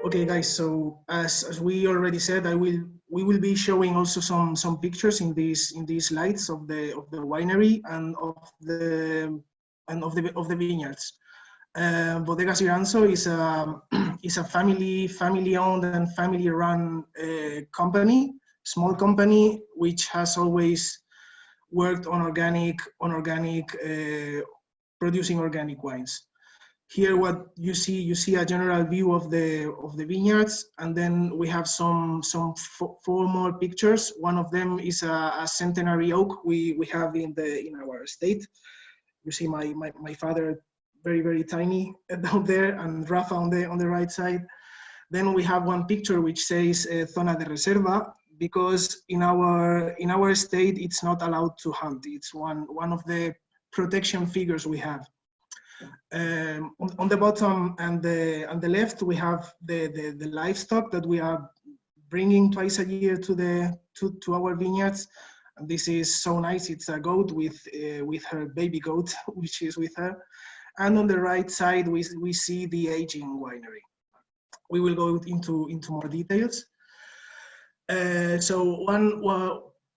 Okay, guys. So as we already said, we will be showing also some pictures in these slides of the winery and of the vineyards. Bodegas Iranzo is a family owned and family run company, small company which has always worked on producing organic wines. Here, what you see a general view of the vineyards, and then we have four more pictures. One of them is a centenary oak we have in our estate. You see my father, very tiny down there, and Rafa on the right side. Then we have one picture which says Zona de Reserva, because in our estate it's not allowed to hunt. It's one of the protection figures we have. On the bottom and the left, we have the livestock that we are bringing twice a year to our vineyards. And this is so nice. It's a goat with her baby goat, which is with her. And on the right side, we see the aging winery. We will go into more details. So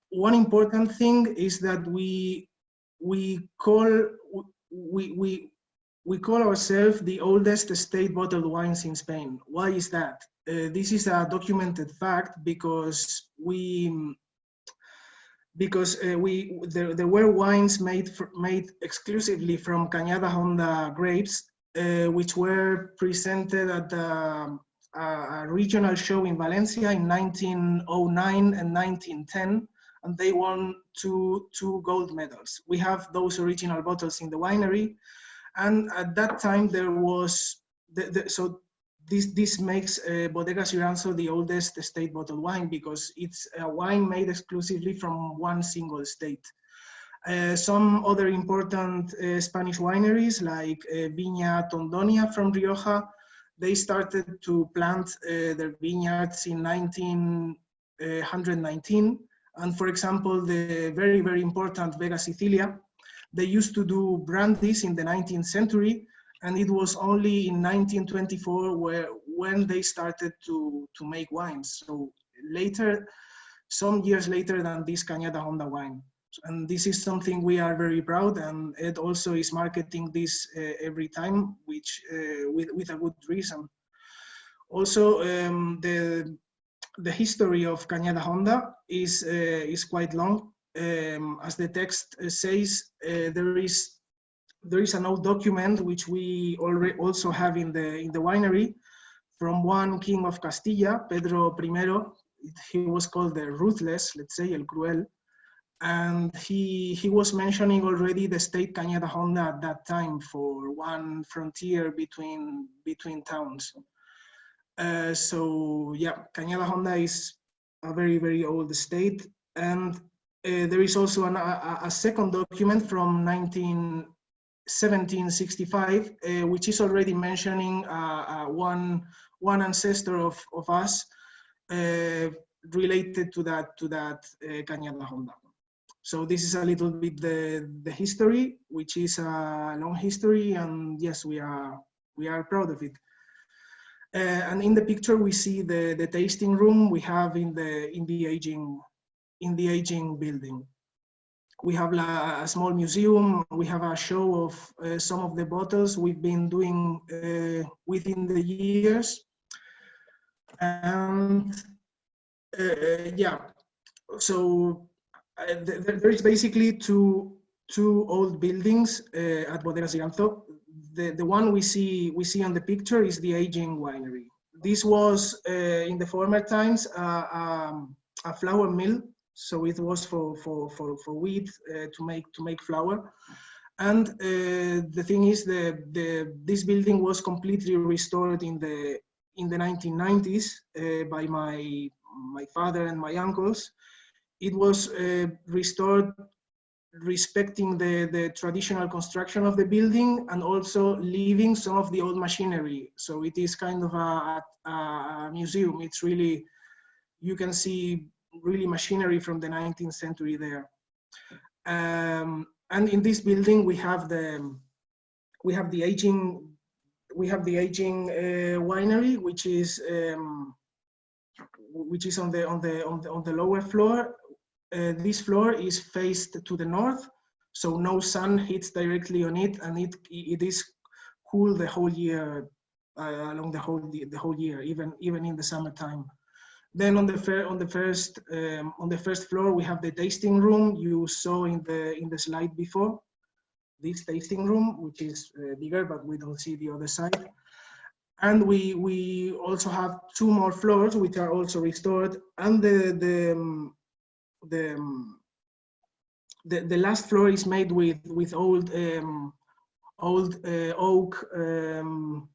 one important thing is that we call ourselves the oldest estate bottled wines in Spain. Why is that? This is a documented fact because there were wines made exclusively from Cañada Honda grapes, which were presented at a regional show in Valencia in 1909 and 1910, and they won two gold medals. We have those original bottles in the winery. And at that time, there was, so this makes Bodegas Iranzo the oldest estate bottled wine, because it's a wine made exclusively from one single estate. Some other important Spanish wineries like Viña Tondonia from Rioja, they started to plant their vineyards in 1919. And for example, the very important Vega Sicilia, they used to do brandies in the 19th century, and it was only in 1924 when they started to make wines. So later, some years later than this Cañada Honda wine. And this is something we are very proud, and Ed also is marketing this every time, which with a good reason. Also, the history of Cañada Honda is quite long. As the text says, there is an old document which we also have in the winery from one king of Castilla, Pedro I. He was called the Ruthless, let's say, El Cruel, and he was mentioning already the state Cañada Honda at that time for one frontier between towns. So yeah, Cañada Honda is a very old estate, and there is also a second document from 1765, which is already mentioning one ancestor of us related to that Cañada Honda. So this is a little bit the history, which is a long history, and yes, we are proud of it. And in the picture we see the tasting room we have in the aging building. We have a small museum. We have a show of some of the bottles we've been doing within the years. And yeah, so there is basically two old buildings at Bodegas Iranzo. The one we see on the picture is the aging winery. This was in the former times a flour mill. So it was for wheat to make flour, and the thing is this building was completely restored in the 1990s by my father and my uncles. It was restored respecting the traditional construction of the building and also leaving some of the old machinery. So it is kind of a museum. It's really, you can see really machinery from the 19th century there. And in this building we have the aging we have the aging winery, which is on the lower floor. This floor is faced to the north, so no sun hits directly on it, and it is cool the whole year, along the whole year, even in the summertime. Then on the first floor we have the tasting room you saw in the slide before. This tasting room, which is bigger, but we don't see the other side. And we also have two more floors which are also restored, and the last floor is made with old oak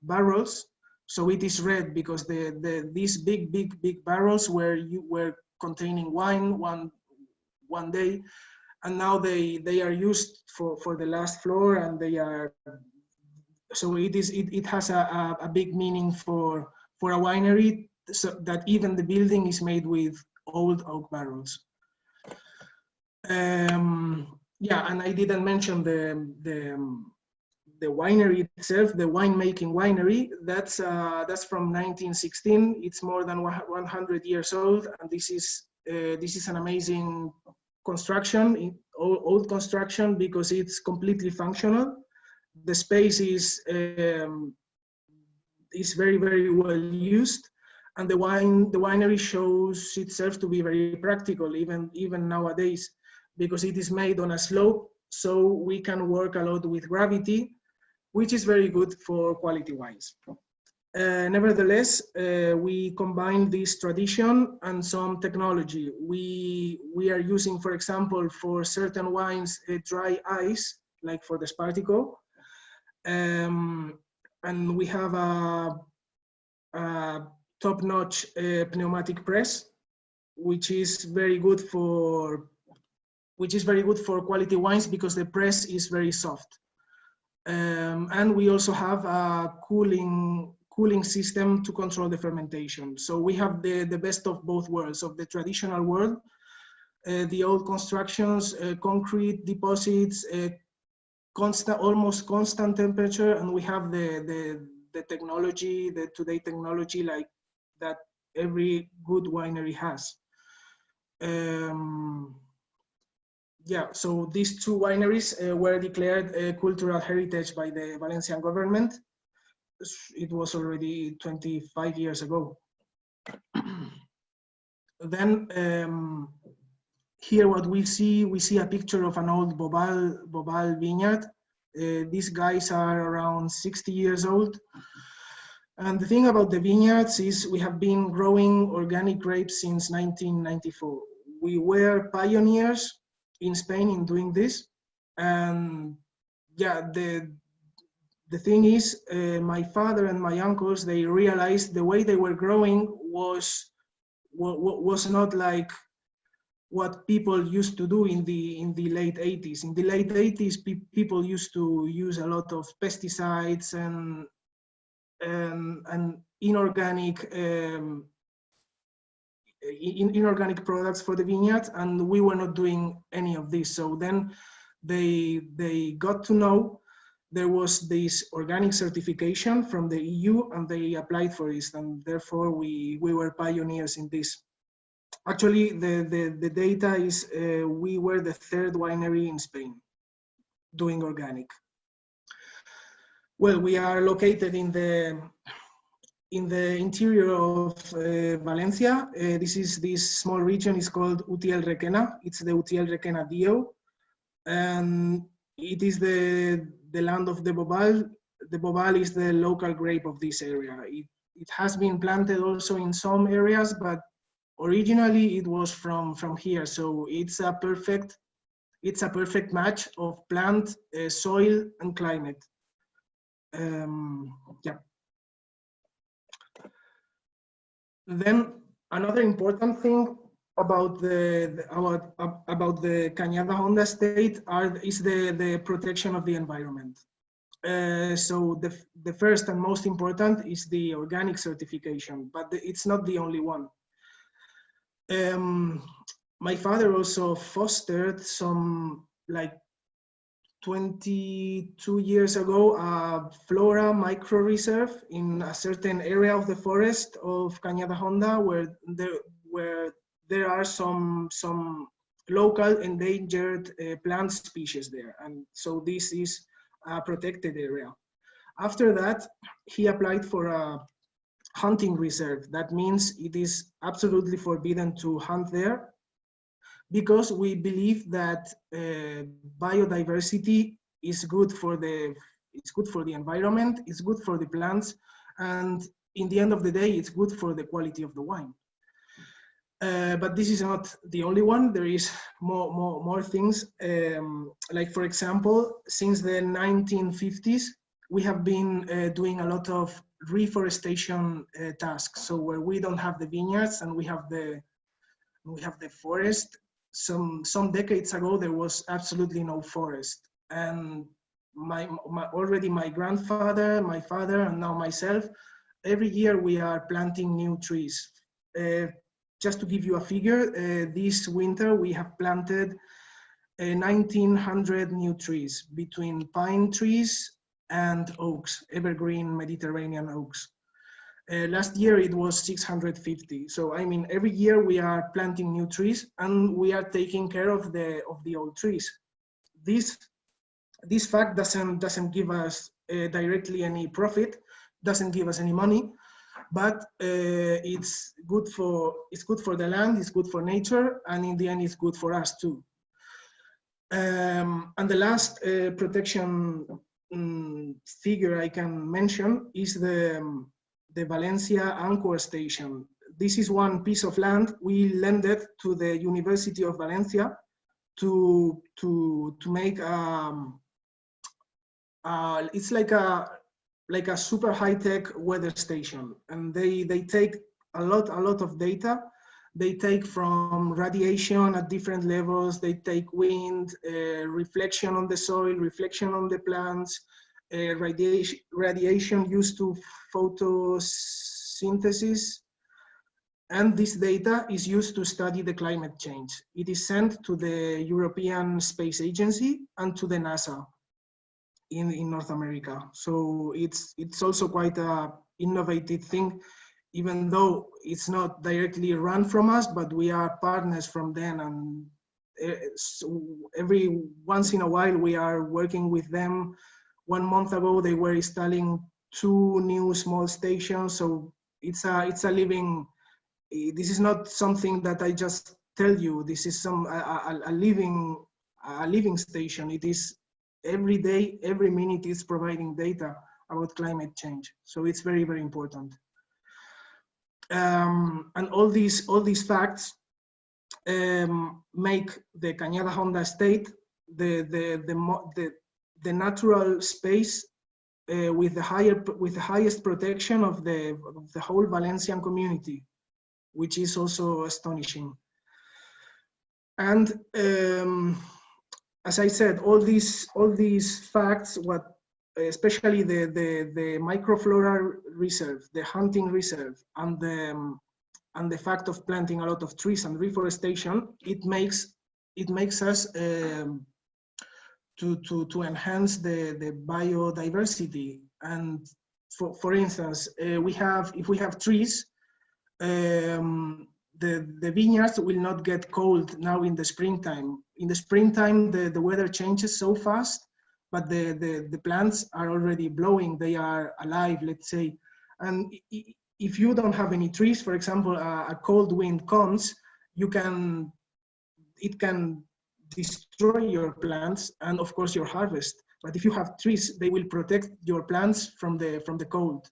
barrels. So it is red because these big barrels were containing wine one day, and now they are used for the last floor, and they are, so it has a big meaning for a winery, so that even the building is made with old oak barrels. Yeah, and I didn't mention the winery itself, the winemaking winery. That's from 1916. It's more than 100 years old, and this is an amazing construction, old construction, because it's completely functional. The space is very well used, and the winery shows itself to be very practical even nowadays, because it is made on a slope, so we can work a lot with gravity, which is very good for quality wines. Nevertheless, we combine this tradition and some technology. We are using, for example, for certain wines, dry ice, like for the Spartico. And we have a top-notch pneumatic press, which is very good for quality wines because the press is very soft. And we also have a cooling system to control the fermentation. So we have the best of both worlds, of the traditional world, the old constructions, concrete deposits, almost constant temperature, and we have the technology, the today technology, like that every good winery has. Yeah, so these two wineries were declared cultural heritage by the Valencian government. It was already 25 years ago. Then here what we see a picture of an old Bobal vineyard. These guys are around 60 years old. And the thing about the vineyards is we have been growing organic grapes since 1994. We were pioneers in Spain in doing this. And yeah, the thing is, my father and my uncles, they realized the way they were growing was not like what people used to do in the late 80s. In the late 80s, people used to use a lot of pesticides and inorganic inorganic products for the vineyard, and we were not doing any of this. So then they got to know there was this organic certification from the EU, and they applied for it, and therefore we were pioneers in this. Actually, the data is we were the third winery in Spain doing organic. Well, we are located in the interior of Valencia. This small region is called Utiel Requena. It's the Utiel Requena Dio, and it is the land of the Bobal. The Bobal is the local grape of this area. It has been planted also in some areas, but originally it was from here. So it's a perfect match of plant, soil, and climate. Yeah. Then another important thing about the Cañada Honda estate is the protection of the environment. So the first and most important is the organic certification, but it's not the only one. My father also fostered some 22 years ago a flora micro reserve in a certain area of the forest of Cañada Honda where there are some local endangered plant species there, and so this is a protected area. After that, he applied for a hunting reserve. That means it is absolutely forbidden to hunt there, because we believe that biodiversity is good for the environment, it's good for the plants, and in the end of the day, it's good for the quality of the wine. But this is not the only one. There is more things. Like for example, since the 1950s, we have been doing a lot of reforestation tasks. So where we don't have the vineyards and we have the forest. Some decades ago, there was absolutely no forest, and already my grandfather, my father, and now myself, every year we are planting new trees. Just to give you a figure, this winter we have planted 1,900 new trees between pine trees and oaks, evergreen Mediterranean oaks. Last year it was 650. So I mean, every year we are planting new trees and we are taking care of the old trees. This fact doesn't give us directly any profit, doesn't give us any money, but it's good for the land, it's good for nature, and in the end it's good for us too. And the last protection figure I can mention is the Valencia Anchor Station. This is one piece of land we lended to the University of Valencia to make it's like a super high-tech weather station, and they take a lot of data. They take from radiation at different levels, they take wind, reflection on the soil, reflection on the plants, radiation used to photosynthesis, and this data is used to study the climate change. It is sent to the European Space Agency and to the NASA in North America. So it's also quite a innovative thing, even though it's not directly run from us, but we are partners from them, and so every once in a while we are working with them. 1 month ago they were installing 2 new small stations, so it's a living. This is not something that I just tell you. This is a living station. It is every day, every minute is providing data about climate change. So it's very, very important. And all these facts make the Cañada Honda estate the natural space with the highest protection of the whole Valencian community, which is also astonishing. And as I said, all these facts, especially the microflora reserve, the hunting reserve, and the fact of planting a lot of trees and reforestation, it makes us to enhance the biodiversity. And for instance, if we have trees, the vineyards will not get cold now in the springtime. In the springtime, the weather changes so fast, but the plants are already blowing, they are alive, let's say. And if you don't have any trees, for example, a cold wind comes, it can destroy your plants and of course your harvest. But if you have trees, they will protect your plants from the cold.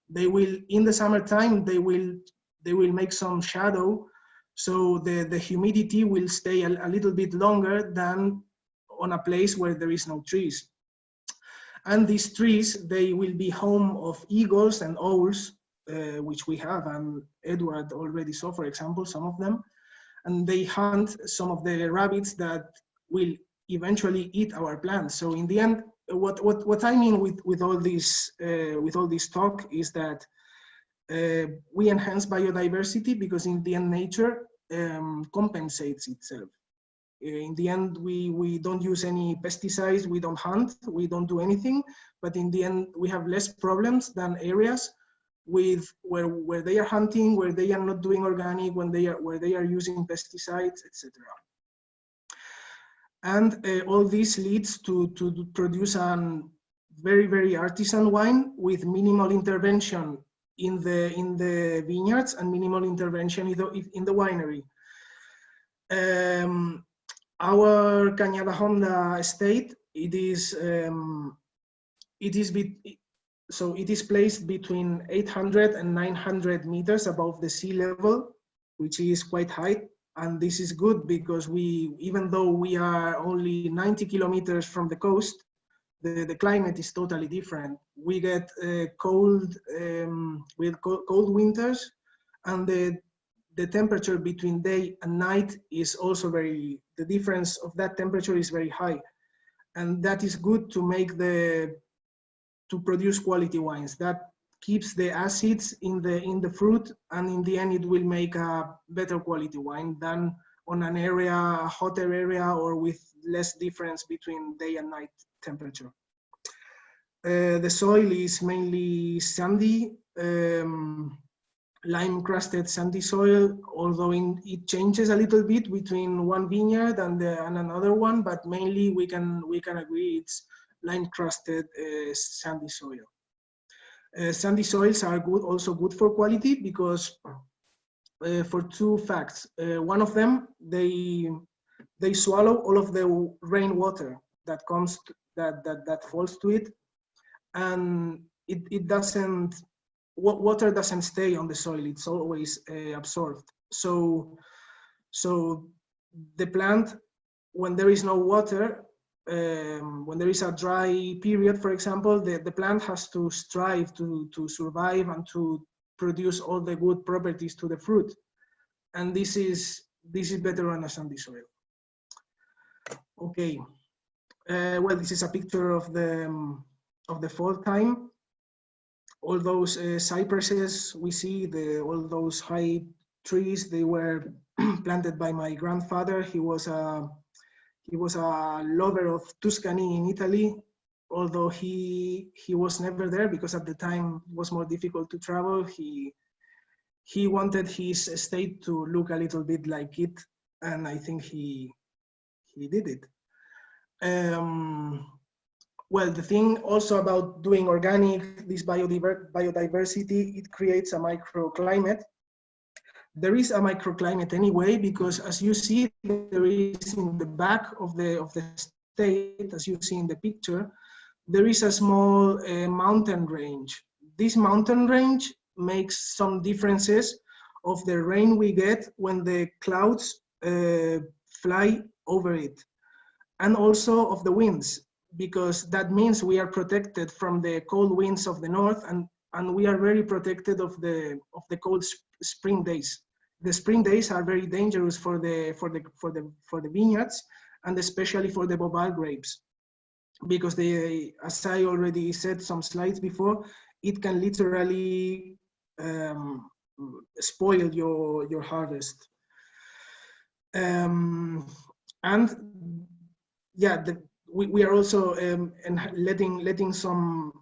They will, in the summertime, they will make some shadow, so the humidity will stay a little bit longer than on a place where there is no trees. And these trees, they will be home of eagles and owls, which we have, and Edward already saw, for example, some of them. And they hunt some of the rabbits that will eventually eat our plants. So in the end, what I mean with all this talk is that we enhance biodiversity because in the end nature compensates itself. In the end, we don't use any pesticides, we don't hunt, we don't do anything, but in the end, we have less problems than areas with where they are hunting, where they are not doing organic, where they are using pesticides, etc. And all this leads to produce a very artisan wine with minimal intervention in the vineyards and minimal intervention in the winery. Our Cañada Honda estate, it is placed between 800 and 900 meters above the sea level, which is quite high. And this is good because even though we are only 90 kilometers from the coast, the climate is totally different. We get cold winters, and the temperature between day and night is also the difference of that temperature is very high. And that is good to produce quality wines. That keeps the acids in the fruit, and in the end it will make a better quality wine than on a hotter area, or with less difference between day and night temperature. The soil is mainly sandy, lime-crusted sandy soil, although it changes a little bit between one vineyard and another one, but mainly we can agree it's lime-crusted sandy soil. Sandy soils are also good for quality because for two facts. One of them, they swallow all of the rainwater that falls to it, and water doesn't stay on the soil. It's always absorbed. So the plant, when there is no water, when there is a dry period, for example, the plant has to strive to survive and to produce all the good properties to the fruit. And this is better on a sandy soil. Okay. Well, this is a picture of the fall time. All those cypresses we see, all those high trees, they were planted by my grandfather. He was a lover of Tuscany in Italy, although he was never there because at the time it was more difficult to travel. He wanted his estate to look a little bit like it, and I think he did it. Well, the thing also about doing organic, this biodiversity, it creates a microclimate. There is a microclimate anyway, because as you see, there is in the back of the state, as you see in the picture, there is a small mountain range. This mountain range makes some differences of the rain we get when the clouds fly over it, and also of the winds, because that means we are protected from the cold winds of the north, and we are very protected of the cold spring days. The spring days are very dangerous for the vineyards, and especially for the Bobal grapes, because they, as I already said some slides before, it can literally spoil your harvest. And yeah, we are also letting some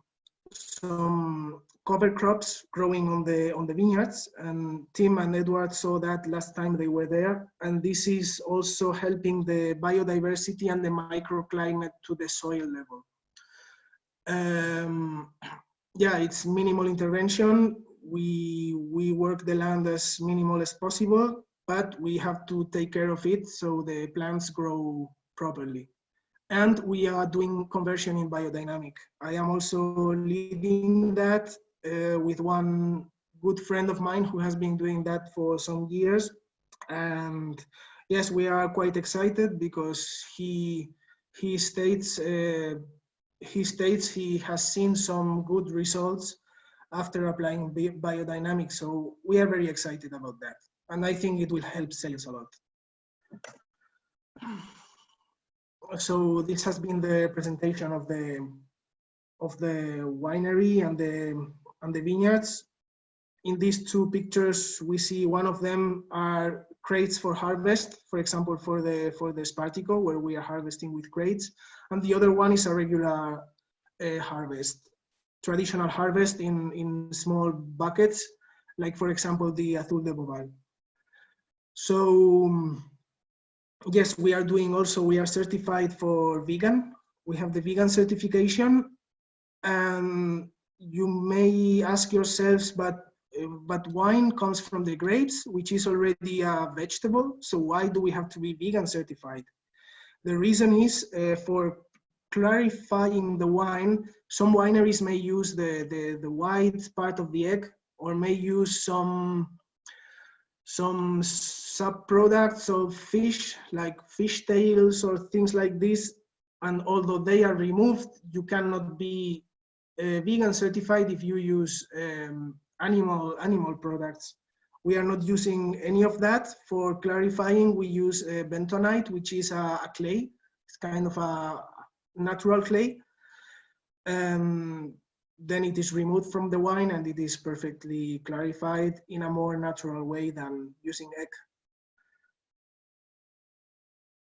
cover crops growing on the vineyards, and Tim and Edward saw that last time they were there, and this is also helping the biodiversity and the microclimate to the soil level. Yeah, it's minimal intervention. We work the land as minimal as possible, but we have to take care of it so the plants grow properly. And we are doing conversion in biodynamic. I am also leading that with one good friend of mine who has been doing that for some years. And yes, we are quite excited because he states he has seen some good results after applying biodynamics. So we are very excited about that. And I think it will help sales a lot. So this has been the presentation of the winery and the vineyards. In these two pictures, we see one of them are crates for harvest, for example, for the Spartico, where we are harvesting with crates. And the other one is a regular harvest, traditional harvest in small buckets, like for example, the Azul de Bobal. So yes, we are doing also, we are certified for vegan. We have the vegan certification. And you may ask yourselves, but wine comes from the grapes, which is already a vegetable. So why do we have to be vegan certified? The reason is for clarifying the wine. Some wineries may use the white part of the egg, or may use some sub-products of fish, like fish tails or things like this. And although they are removed, you cannot be vegan certified if you use animal products. We are not using any of that. For clarifying, we use bentonite, which is a clay. It's kind of a natural clay. Then it is removed from the wine and it is perfectly clarified in a more natural way than using egg.